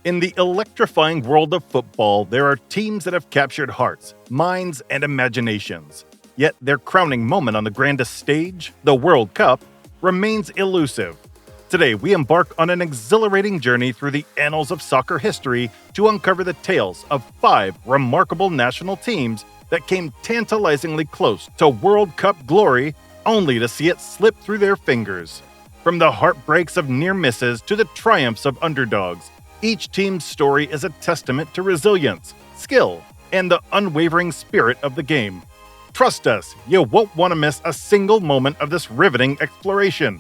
In the electrifying world of football, there are teams that have captured hearts, minds, and imaginations. Yet their crowning moment on the grandest stage, the World Cup, remains elusive. Today, we embark on an exhilarating journey through the annals of soccer history to uncover the tales of 5 remarkable national teams that came tantalizingly close to World Cup glory only to see it slip through their fingers. From the heartbreaks of near misses to the triumphs of underdogs, each team's story is a testament to resilience, skill, and the unwavering spirit of the game. Trust us, you won't want to miss a single moment of this riveting exploration.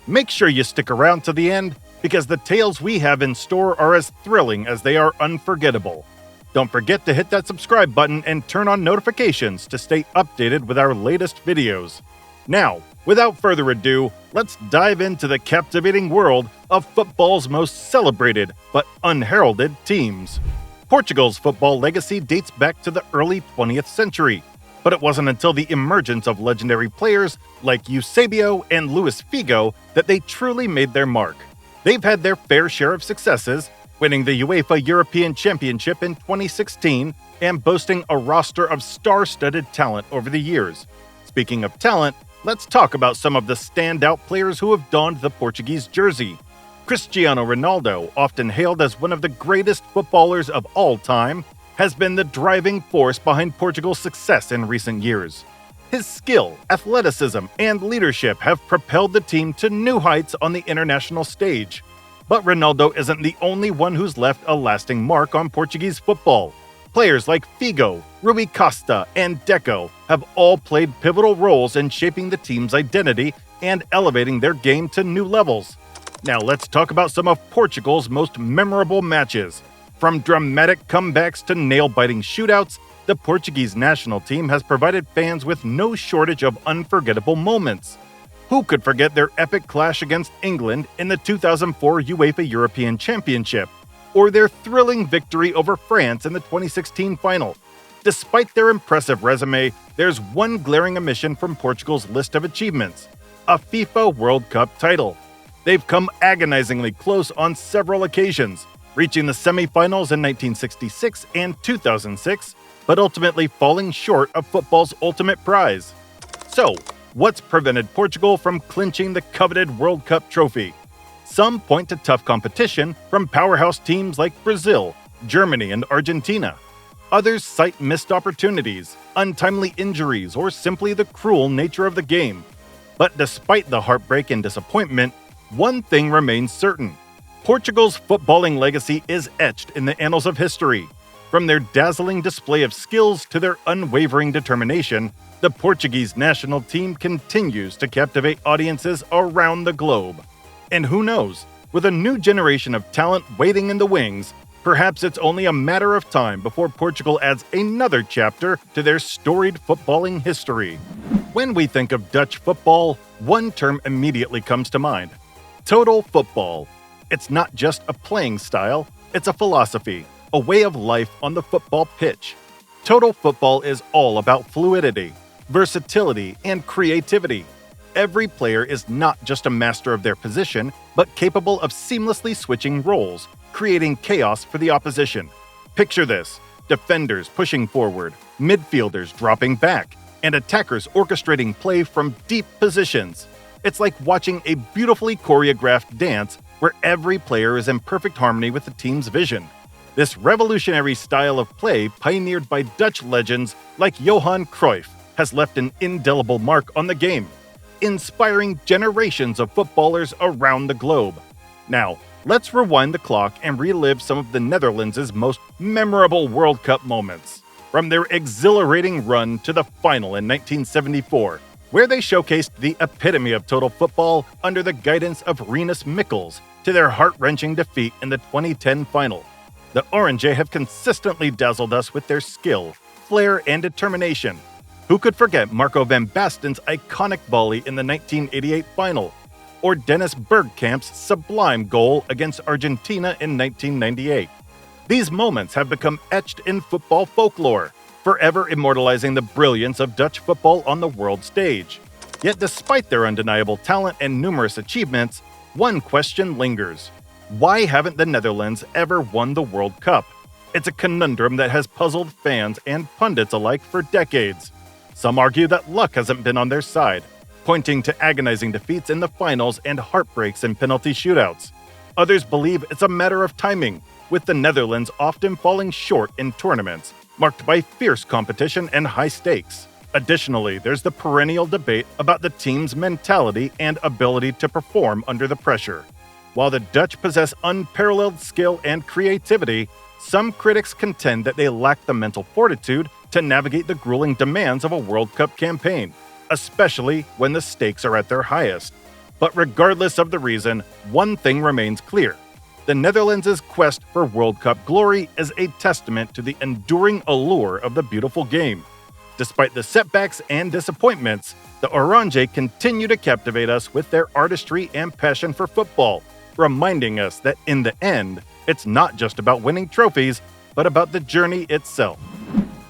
Make sure you stick around to the end, because the tales we have in store are as thrilling as they are unforgettable. Don't forget to hit that subscribe button and turn on notifications to stay updated with our latest videos. Now, without further ado, let's dive into the captivating world of football's most celebrated but unheralded teams. Portugal's football legacy dates back to the early 20th century, but it wasn't until the emergence of legendary players like Eusebio and Luis Figo that they truly made their mark. They've had their fair share of successes, winning the UEFA European Championship in 2016 and boasting a roster of star-studded talent over the years. Speaking of talent, let's talk about some of the standout players who have donned the Portuguese jersey. Cristiano Ronaldo, often hailed as one of the greatest footballers of all time, has been the driving force behind Portugal's success in recent years. His skill, athleticism, and leadership have propelled the team to new heights on the international stage. But Ronaldo isn't the only one who's left a lasting mark on Portuguese football. Players like Figo, Rui Costa, and Deco have all played pivotal roles in shaping the team's identity and elevating their game to new levels. Now let's talk about some of Portugal's most memorable matches. From dramatic comebacks to nail-biting shootouts, the Portuguese national team has provided fans with no shortage of unforgettable moments. Who could forget their epic clash against England in the 2004 UEFA European Championship, or their thrilling victory over France in the 2016 final? Despite their impressive resume, there's one glaring omission from Portugal's list of achievements: a FIFA World Cup title. They've come agonizingly close on several occasions, reaching the semi-finals in 1966 and 2006, but ultimately falling short of football's ultimate prize. So, what's prevented Portugal from clinching the coveted World Cup trophy? Some point to tough competition from powerhouse teams like Brazil, Germany, and Argentina. Others cite missed opportunities, untimely injuries, or simply the cruel nature of the game. But despite the heartbreak and disappointment, one thing remains certain: Portugal's footballing legacy is etched in the annals of history. From their dazzling display of skills to their unwavering determination, the Portuguese national team continues to captivate audiences around the globe. And who knows, with a new generation of talent waiting in the wings, perhaps it's only a matter of time before Portugal adds another chapter to their storied footballing history. When we think of Dutch football, one term immediately comes to mind: total football. It's not just a playing style, it's a philosophy, a way of life on the football pitch. Total football is all about fluidity, versatility, and creativity. Every player is not just a master of their position, but capable of seamlessly switching roles, creating chaos for the opposition. Picture this: defenders pushing forward, midfielders dropping back, and attackers orchestrating play from deep positions. It's like watching a beautifully choreographed dance where every player is in perfect harmony with the team's vision. This revolutionary style of play, pioneered by Dutch legends like Johan Cruyff, has left an indelible mark on the game, inspiring generations of footballers around the globe. Now, let's rewind the clock and relive some of the Netherlands' most memorable World Cup moments. From their exhilarating run to the final in 1974, where they showcased the epitome of total football under the guidance of Rinus Michels, to their heart-wrenching defeat in the 2010 final. The Orange have consistently dazzled us with their skill, flair, and determination. Who could forget Marco van Basten's iconic volley in the 1988 final, or Dennis Bergkamp's sublime goal against Argentina in 1998? These moments have become etched in football folklore, forever immortalizing the brilliance of Dutch football on the world stage. Yet despite their undeniable talent and numerous achievements, one question lingers: Why haven't the Netherlands ever won the World Cup? It's a conundrum that has puzzled fans and pundits alike for decades. Some argue that luck hasn't been on their side, pointing to agonizing defeats in the finals and heartbreaks in penalty shootouts. Others believe it's a matter of timing, with the Netherlands often falling short in tournaments, marked by fierce competition and high stakes. Additionally, there's the perennial debate about the team's mentality and ability to perform under the pressure. While the Dutch possess unparalleled skill and creativity, some critics contend that they lack the mental fortitude to navigate the grueling demands of a World Cup campaign, especially when the stakes are at their highest. But regardless of the reason, one thing remains clear. The Netherlands' quest for World Cup glory is a testament to the enduring allure of the beautiful game. Despite the setbacks and disappointments, the Oranje continue to captivate us with their artistry and passion for football, reminding us that in the end, it's not just about winning trophies, but about the journey itself.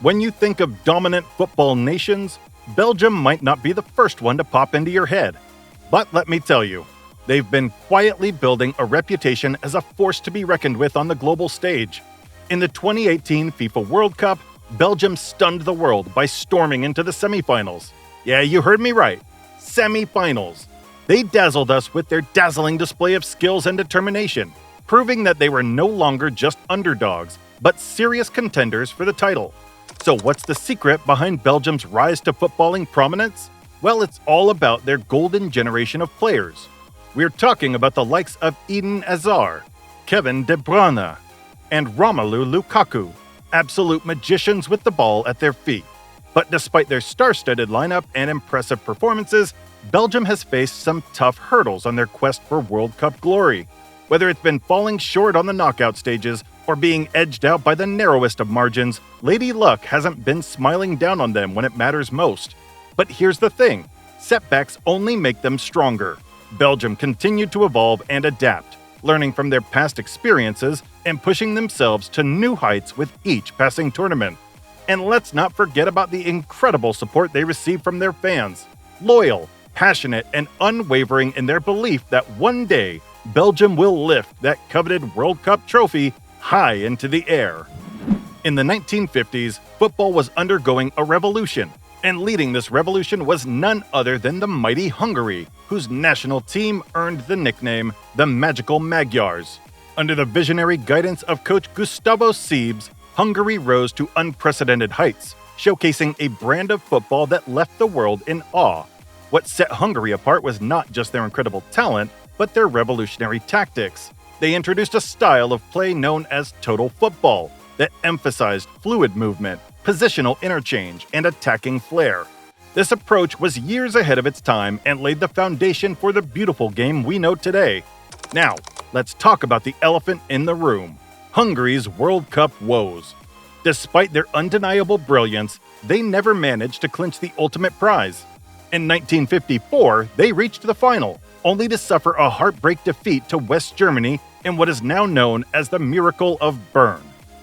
When you think of dominant football nations, Belgium might not be the first one to pop into your head. But let me tell you, they've been quietly building a reputation as a force to be reckoned with on the global stage. In the 2018 FIFA World Cup, Belgium stunned the world by storming into the semifinals. Yeah, you heard me right. Semifinals. They dazzled us with their dazzling display of skills and determination, proving that they were no longer just underdogs, but serious contenders for the title. So what's the secret behind Belgium's rise to footballing prominence? Well, it's all about their golden generation of players. We're talking about the likes of Eden Hazard, Kevin De Bruyne, and Romelu Lukaku, absolute magicians with the ball at their feet. But despite their star-studded lineup and impressive performances, Belgium has faced some tough hurdles on their quest for World Cup glory. Whether it's been falling short on the knockout stages or being edged out by the narrowest of margins, Lady Luck hasn't been smiling down on them when it matters most. But here's the thing, setbacks only make them stronger. Belgium continued to evolve and adapt, learning from their past experiences and pushing themselves to new heights with each passing tournament. And let's not forget about the incredible support they receive from their fans. Loyal, passionate, and unwavering in their belief that one day, Belgium will lift that coveted World Cup trophy high into the air. In the 1950s, football was undergoing a revolution, and leading this revolution was none other than the mighty Hungary, whose national team earned the nickname the Magical Magyars. Under the visionary guidance of coach Gustavo Siebes, Hungary rose to unprecedented heights, showcasing a brand of football that left the world in awe. What set Hungary apart was not just their incredible talent, but their revolutionary tactics. They introduced a style of play known as total football that emphasized fluid movement, positional interchange, and attacking flair. This approach was years ahead of its time and laid the foundation for the beautiful game we know today. Now, let's talk about the elephant in the room: Hungary's World Cup woes. Despite their undeniable brilliance, they never managed to clinch the ultimate prize. In 1954, they reached the final, only to suffer a heartbreak defeat to West Germany in what is now known as the Miracle of Bern.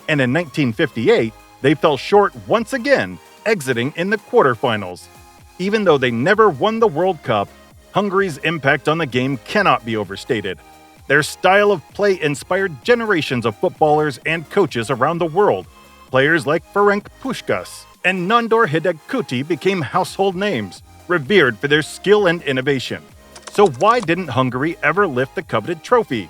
And in 1958, they fell short once again, exiting in the quarterfinals. Even though they never won the World Cup, Hungary's impact on the game cannot be overstated. Their style of play inspired generations of footballers and coaches around the world. Players like Ferenc Puskás and Nandor Hidegkuti became household names, revered for their skill and innovation. So why didn't Hungary ever lift the coveted trophy?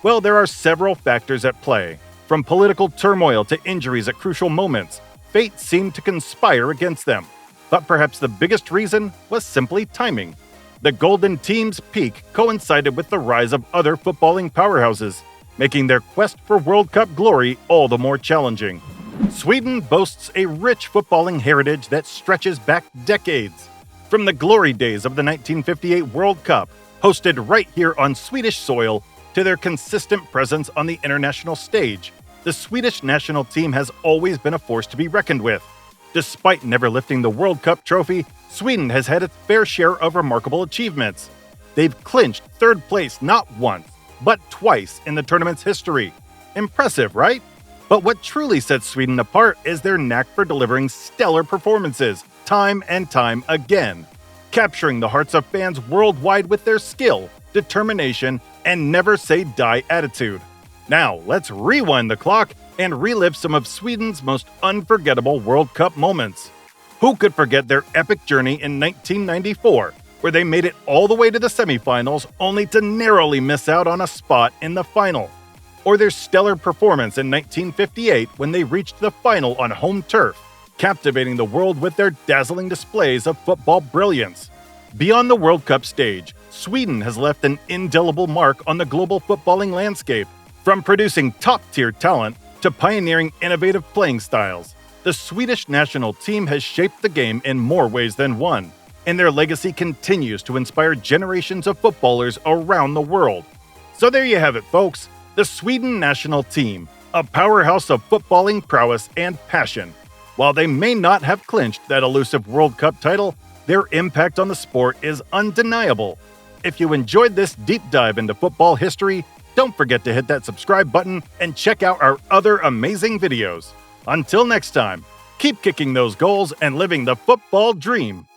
Well, there are several factors at play. From political turmoil to injuries at crucial moments, fate seemed to conspire against them. But perhaps the biggest reason was simply timing. The Golden Team's peak coincided with the rise of other footballing powerhouses, making their quest for World Cup glory all the more challenging. Sweden boasts a rich footballing heritage that stretches back decades. From the glory days of the 1958 World Cup, hosted right here on Swedish soil, to their consistent presence on the international stage, the Swedish national team has always been a force to be reckoned with. Despite never lifting the World Cup trophy, Sweden has had its fair share of remarkable achievements. They've clinched third place not once, but twice in the tournament's history. Impressive, right? But what truly sets Sweden apart is their knack for delivering stellar performances, time and time again, capturing the hearts of fans worldwide with their skill, determination, and never say die attitude. Now, let's rewind the clock and relive some of Sweden's most unforgettable World Cup moments. Who could forget their epic journey in 1994, where they made it all the way to the semifinals only to narrowly miss out on a spot in the final? Or their stellar performance in 1958 when they reached the final on home turf, captivating the world with their dazzling displays of football brilliance. Beyond the World Cup stage, Sweden has left an indelible mark on the global footballing landscape. From producing top-tier talent to pioneering innovative playing styles, the Swedish national team has shaped the game in more ways than one, and their legacy continues to inspire generations of footballers around the world. So there you have it, folks. The Sweden national team, a powerhouse of footballing prowess and passion. While they may not have clinched that elusive World Cup title, their impact on the sport is undeniable. If you enjoyed this deep dive into football history, don't forget to hit that subscribe button and check out our other amazing videos. Until next time, keep kicking those goals and living the football dream.